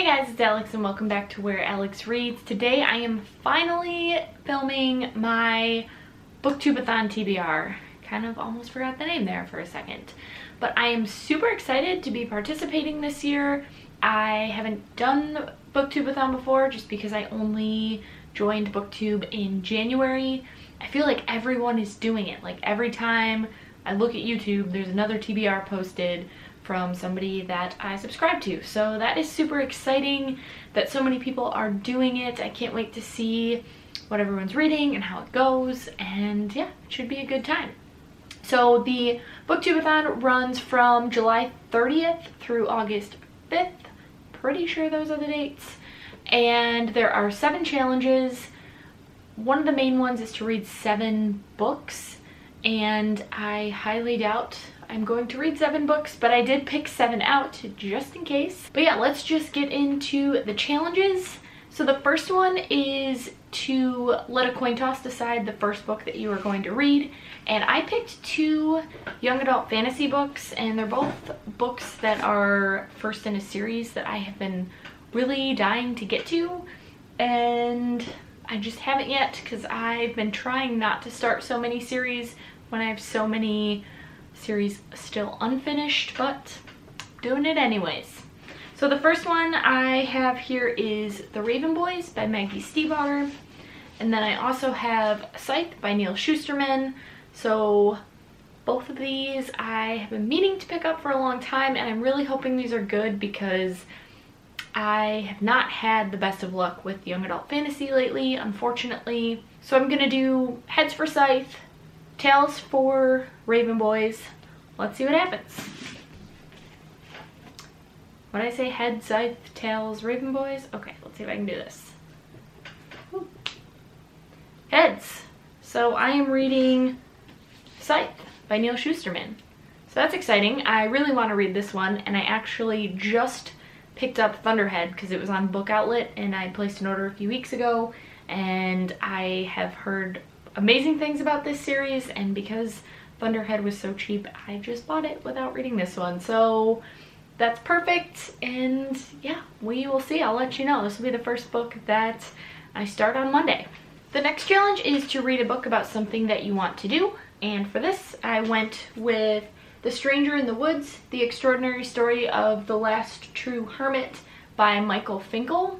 guys, it's Alex and welcome back to Where Alex Reads. Today I am finally filming my Booktube-A-Thon Tbr. Kind of almost forgot the name there for a second. But I am super excited to be participating this year. I haven't done Booktube-A-Thon before just because I only joined Booktube in January. I feel like everyone is doing it. Like every time I look at YouTube, there's another TBR posted from somebody that I subscribe to. So that is super exciting that so many people are doing it. I can't wait to see what everyone's reading and how it goes, and yeah, it should be a good time. So the Booktube-A-Thon runs from July 30th through August 5th. Pretty sure those are the dates. And there are 7 challenges. One of the main ones is to read 7 books, and I highly doubt I'm going to read 7 books, but I did pick 7 out just in case. But yeah, let's just get into the challenges. So the first one is to let a coin toss decide the first book that you are going to read. And I picked 2 young adult fantasy books, and they're both books that are first in a series that I have been really dying to get to. And I just haven't yet because I've been trying not to start so many series when I have so many series still unfinished, but doing it anyways. So the first one I have here is The Raven Boys by Maggie Stiefvater, and then I also have Scythe by Neal Shusterman. So both of these I have been meaning to pick up for a long time, and I'm really hoping these are good because I have not had the best of luck with young adult fantasy lately, unfortunately. So I'm gonna do heads for Scythe, tails for Raven Boys. Let's see what happens. What did I say? Head, Scythe, tails, Raven Boys? Okay, let's see if I can do this. Woo. Heads. So I am reading Scythe by Neal Shusterman. So that's exciting. I really want to read this one, and I actually just picked up Thunderhead because it was on Book Outlet, and I placed an order a few weeks ago, and I have heard amazing things about this series, and because Thunderhead was so cheap, I just bought it without reading this one. So that's perfect, and yeah, we will see. I'll let you know. This will be the first book that I start on Monday. The next challenge is to read a book about something that you want to do, and for this I went with The Stranger in the Woods, The Extraordinary Story of the Last True Hermit by Michael Finkel.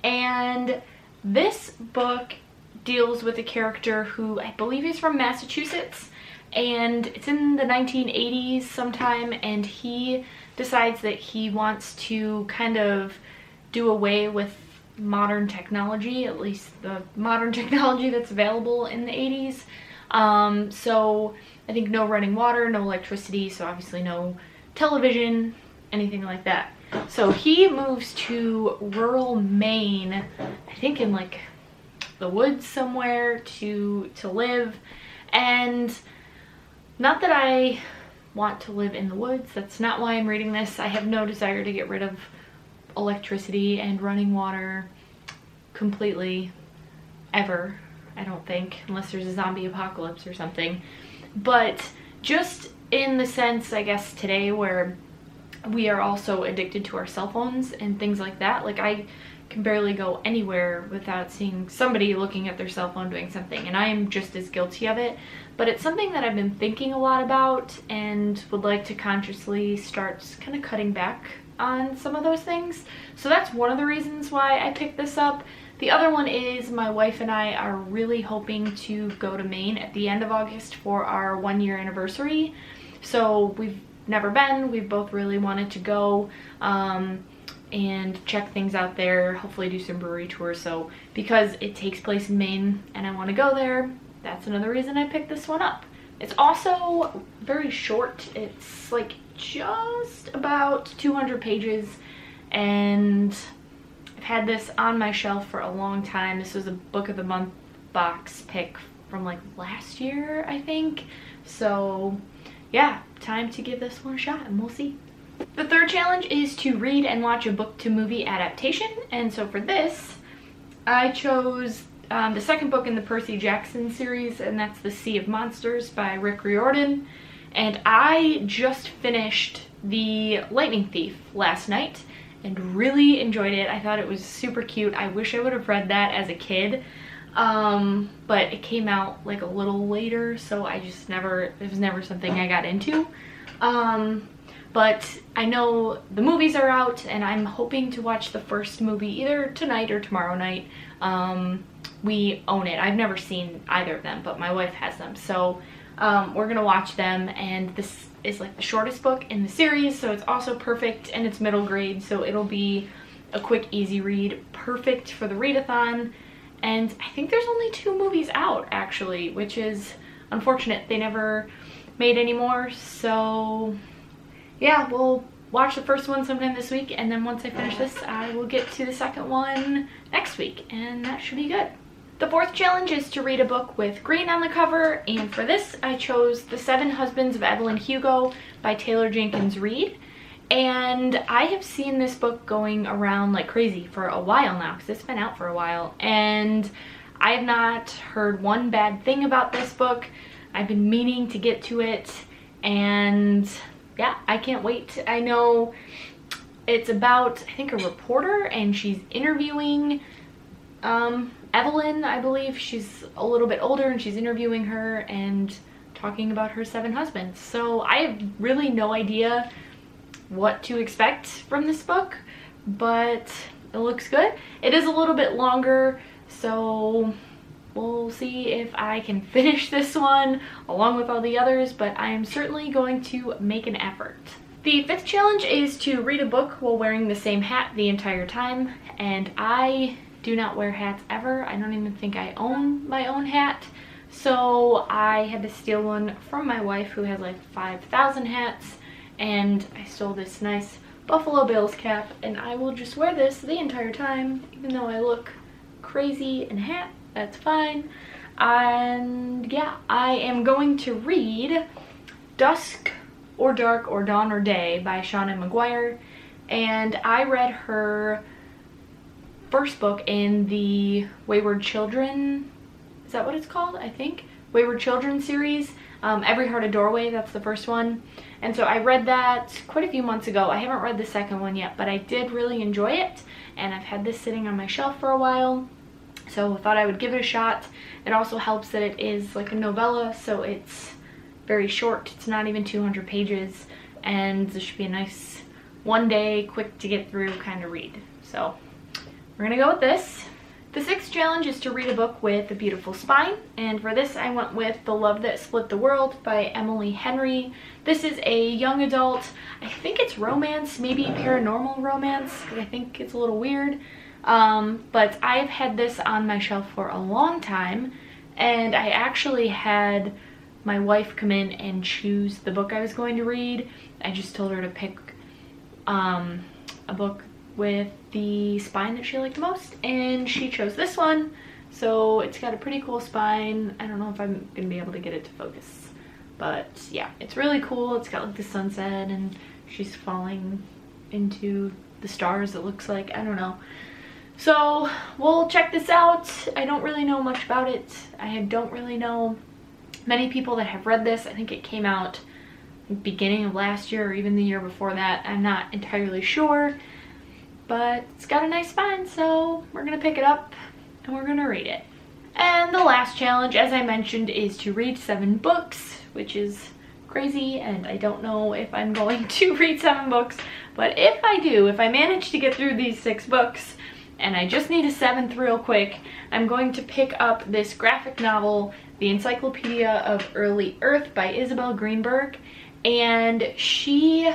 And this book deals with a character who I believe is from Massachusetts, and it's in the 1980s sometime, and he decides that he wants to kind of do away with modern technology, at least the modern technology that's available in the 80s. So I think no running water, no electricity, so obviously no television, anything like that. So he moves to rural Maine, I think in like the woods somewhere to live. And not that I want to live in the woods, that's not why I'm reading this. I have no desire to get rid of electricity and running water completely, ever, I don't think, unless there's a zombie apocalypse or something. But just in the sense, I guess, today where we are also addicted to our cell phones and things like that. Like I can barely go anywhere without seeing somebody looking at their cell phone doing something, and I am just as guilty of it. But it's something that I've been thinking a lot about and would like to consciously start kind of cutting back on some of those things. So that's one of the reasons why I picked this up. The other one is my wife and I are really hoping to go to Maine at the end of August for our 1-year anniversary. So we've never been, we've both really wanted to go and check things out there, hopefully do some brewery tours. So because it takes place in Maine and I want to go there, that's another reason I picked this one up. It's also very short. It's like just about 200 pages, and I've had this on my shelf for a long time. This was a Book of the Month box pick from like last year, I think. So yeah, time to give this one a shot, and we'll see. The third challenge is to read and watch a book to movie adaptation, and so for this I chose the second book in the Percy Jackson series, and that's The Sea of Monsters by Rick Riordan. And I just finished The Lightning Thief last night, and really enjoyed it. I thought it was super cute. I wish I would have read that as a kid, but it came out like a little later, so I just never, it was never something I got into. But I know the movies are out, and I'm hoping to watch the first movie either tonight or tomorrow night. We own it. I've never seen either of them, but my wife has them, so we're gonna watch them. And this is like the shortest book in the series, so it's also perfect, and it's middle grade, so it'll be a quick, easy read, perfect for the readathon. And I think there's only 2 movies out, actually, which is unfortunate. They never made any more, so yeah, we'll watch the first one sometime this week, and then once I finish this, I will get to the second one next week, and that should be good. The 4th challenge is to read a book with green on the cover, and for this I chose The 7 Husbands of Evelyn Hugo by Taylor Jenkins Reid. And I have seen this book going around like crazy for a while now, because it's been out for a while, and I have not heard one bad thing about this book. I've been meaning to get to it, and yeah, I can't wait. I know it's about, I think, a reporter, and she's interviewing Evelyn, I believe. She's a little bit older, and she's interviewing her and talking about her 7 husbands. So I have really no idea what to expect from this book, but it looks good. It is a little bit longer, so we'll see if I can finish this one along with all the others, but I am certainly going to make an effort. The 5th challenge is to read a book while wearing the same hat the entire time, and I do not wear hats ever. I don't even think I own my own hat, so I had to steal one from my wife, who has like 5,000 hats, and I stole this nice Buffalo Bills cap, and I will just wear this the entire time, even though I look crazy in a hat. That's fine. And yeah, I am going to read Dusk or Dark or Dawn or Day by Shauna McGuire, and I read her first book in the Wayward Children, is that what it's called? I think Wayward Children series. Every Heart a Doorway, that's the first one. And so I read that quite a few months ago. I haven't read the second one yet, but I did really enjoy it, and I've had this sitting on my shelf for a while, so I thought I would give it a shot. It also helps that it is like a novella, so it's very short. It's not even 200 pages, and this should be a nice one-day, quick to get through kind of read. So we're gonna go with this. The 6th challenge is to read a book with a beautiful spine, and for this I went with The Love That Split the World by Emily Henry. This is a young adult, I think it's romance, maybe paranormal romance, because I think it's a little weird. But I've had this on my shelf for a long time, and I actually had my wife come in and choose the book I was going to read. I just told her to pick a book with the spine that she liked the most, and she chose this one. So it's got a pretty cool spine. I don't know if I'm gonna be able to get it to focus, but yeah, it's really cool. It's got like the sunset, and she's falling into the stars, it looks like. I don't know. So we'll check this out. I don't really know much about it. I don't really know many people that have read this. I think it came out beginning of last year or even the year before that. I'm not entirely sure, but it's got a nice spine, so we're gonna pick it up and we're gonna read it. And the last challenge, as I mentioned, is to read 7 books, which is crazy, and I don't know if I'm going to read 7 books, but if I do, if I manage to get through these 6 books, and I just need a 7th real quick, I'm going to pick up this graphic novel, The Encyclopedia of Early Earth by Isabel Greenberg, and she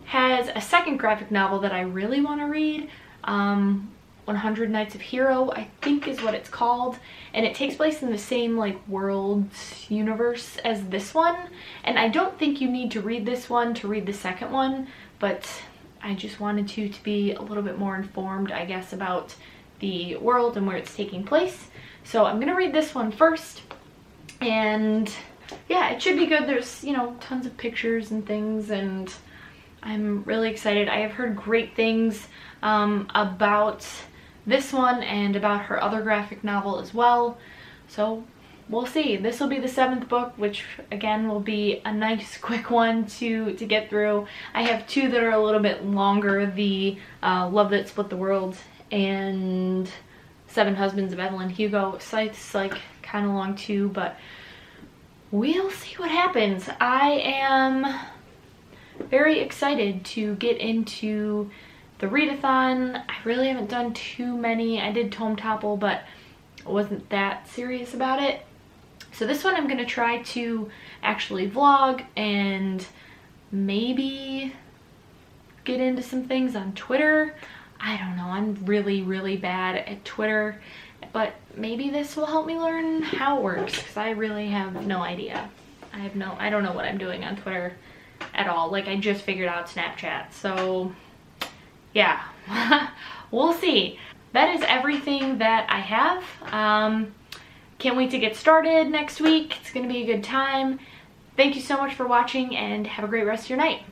has a second graphic novel that I really want to read, 100 Nights of Hero, I think is what it's called, and it takes place in the same like world universe as this one, and I don't think you need to read this one to read the second one, but I just wanted to be a little bit more informed, I guess, about the world and where it's taking place. So I'm gonna read this one first, and yeah, it should be good. There's, you know, tons of pictures and things, and I'm really excited. I have heard great things about this one and about her other graphic novel as well. So we'll see. This will be the 7th book, which again will be a nice quick one to get through. I have 2 that are a little bit longer, the Love That Split the World and 7 Husbands of Evelyn Hugo. Scythe's like kind of long too, but we'll see what happens. I am very excited to get into the readathon. I really haven't done too many. I did Tome Topple, but I wasn't that serious about it. So this one I'm going to try to actually vlog and maybe get into some things on Twitter. I don't know, I'm really bad at Twitter, but maybe this will help me learn how it works, because I really have no idea. I don't know what I'm doing on Twitter at all. Like, I just figured out Snapchat, so yeah. We'll see. That is everything that I have. Can't wait to get started next week. It's gonna be a good time. Thank you so much for watching, and have a great rest of your night.